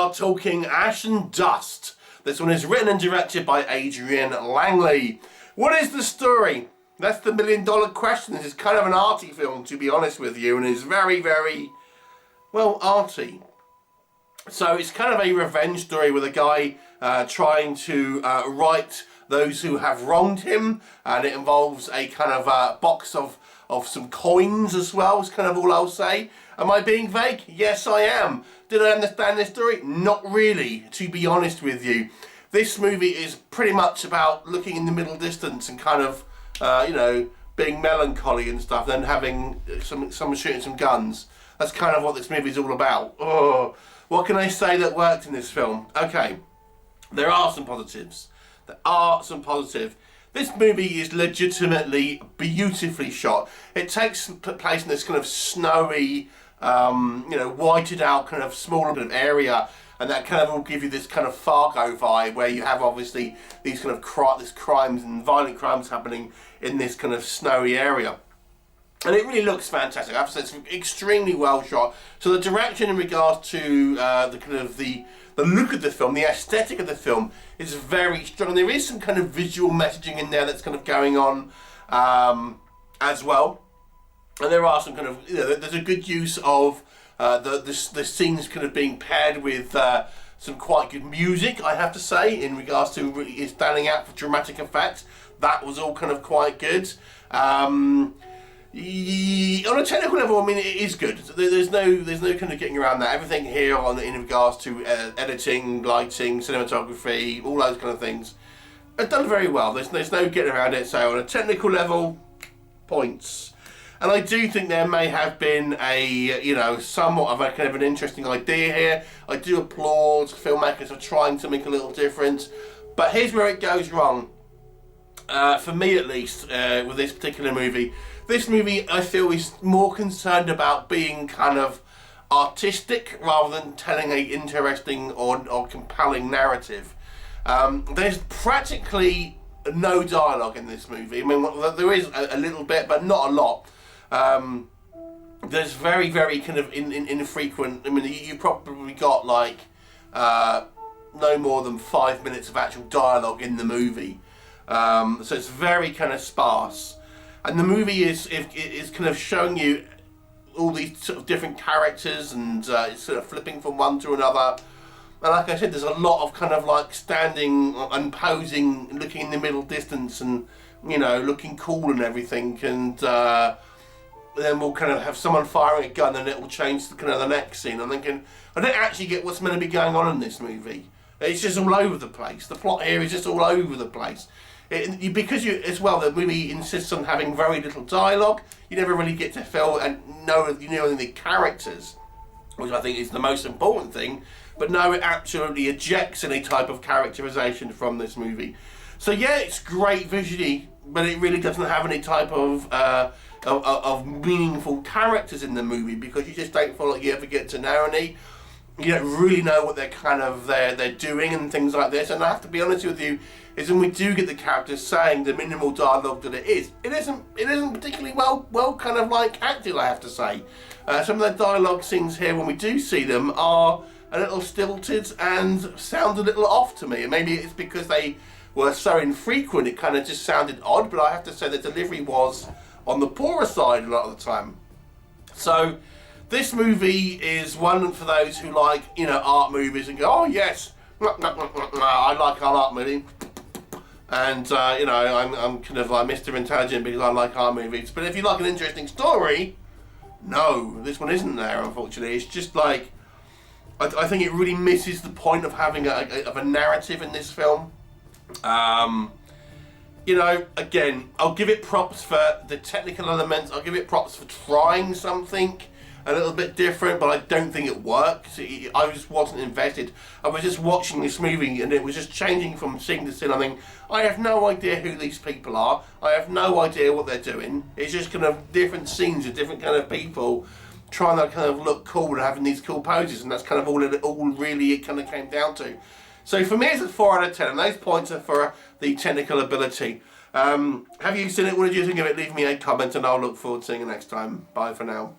are talking Ash and Dust. This one is written and directed by Adrian Langley. What is the story? That's the million-dollar question. This is kind of an arty film, to be honest with you, and it's very, very, well, arty. So it's kind of a revenge story with a guy trying to right those who have wronged him, and it involves a kind of box of some coins as well, is kind of all I'll say. Am I being vague? Yes, I am. Did I understand this story? Not really, to be honest with you. This movie is pretty much about looking in the middle distance and kind of, you know, being melancholy and stuff, then having someone shooting some guns. That's kind of what this movie is all about. Oh, what can I say that worked in this film? Okay, there are some positives. There are some positives. This movie is legitimately beautifully shot. It takes place in this kind of snowy, you know, whited out kind of smaller bit of area, and that kind of will give you this kind of Fargo vibe where you have obviously these kind of crimes and violent crimes happening in this kind of snowy area. And it really looks fantastic. I have to say it's extremely well shot. So the direction in regards to the kind of the look of the film, the aesthetic of the film is very strong. There is some kind of visual messaging in there that's kind of going on as well. And there are some kind of, you know, there's a good use of the scenes kind of being paired with some quite good music, I have to say, in regards to really standing out for dramatic effect. That was all kind of quite good. On a technical level, I mean, it is good. There's no kind of getting around that. Everything here in regards to editing, lighting, cinematography, all those kind of things, are done very well. There's no getting around it. So on a technical level, points. And I do think there may have been a, you know, somewhat of a kind of an interesting idea here. I do applaud filmmakers for trying to make a little difference. But here's where it goes wrong. For me at least, with this particular movie. This movie, I feel, is more concerned about being kind of artistic rather than telling a interesting or compelling narrative. There's practically no dialogue in this movie. I mean, there is a little bit, but not a lot. There's very, very kind of infrequent. I mean, you probably got like no more than 5 minutes of actual dialogue in the movie. So it's very kind of sparse. And the movie is kind of showing you all these sort of different characters, and it's sort of flipping from one to another. And like I said, there's a lot of kind of like standing and posing, looking in the middle distance, and, you know, looking cool and everything. And then we'll kind of have someone firing a gun, and it will change to kind of the next scene. I'm thinking, I don't actually get what's meant to be going on in this movie. It's just all over the place. The plot here is just all over the place. Because as well, the movie insists on having very little dialogue. You never really get to feel and know the characters, which I think is the most important thing. But no, it absolutely ejects any type of characterization from this movie. So yeah, it's great visually, but it really doesn't have any type of meaningful characters in the movie, because you just don't feel like you ever get to know any. You don't really know what they're kind of they're doing and things like this. And I have to be honest with you, is when we do get the characters saying the minimal dialogue that it isn't particularly well kind of like acted, I have to say. Some of the dialogue scenes here, when we do see them, are a little stilted and sound a little off to me. And maybe it's because they were so infrequent, it kind of just sounded odd. But I have to say the delivery was on the poorer side a lot of the time. So this movie is one for those who like, you know, art movies and go, oh yes, I like art movies. And, you know, I'm kind of like Mr. Intelligent because I like art movies. But if you like an interesting story, no, this one isn't there, unfortunately. It's just like, I think it really misses the point of having a narrative in this film. You know, again, I'll give it props for the technical elements. I'll give it props for trying something a little bit different, but I don't think it worked. I just wasn't invested. I was just watching this movie, and it was just changing from scene to scene. I think, I have no idea who these people are. I have no idea what they're doing. It's just kind of different scenes of different kind of people trying to kind of look cool and having these cool poses, and that's kind of all really it kind of came down to. So for me, it's a 4 out of 10, and those points are for the technical ability. Have you seen it? What did you think of it? Leave me a comment, and I'll look forward to seeing you next time. Bye for now.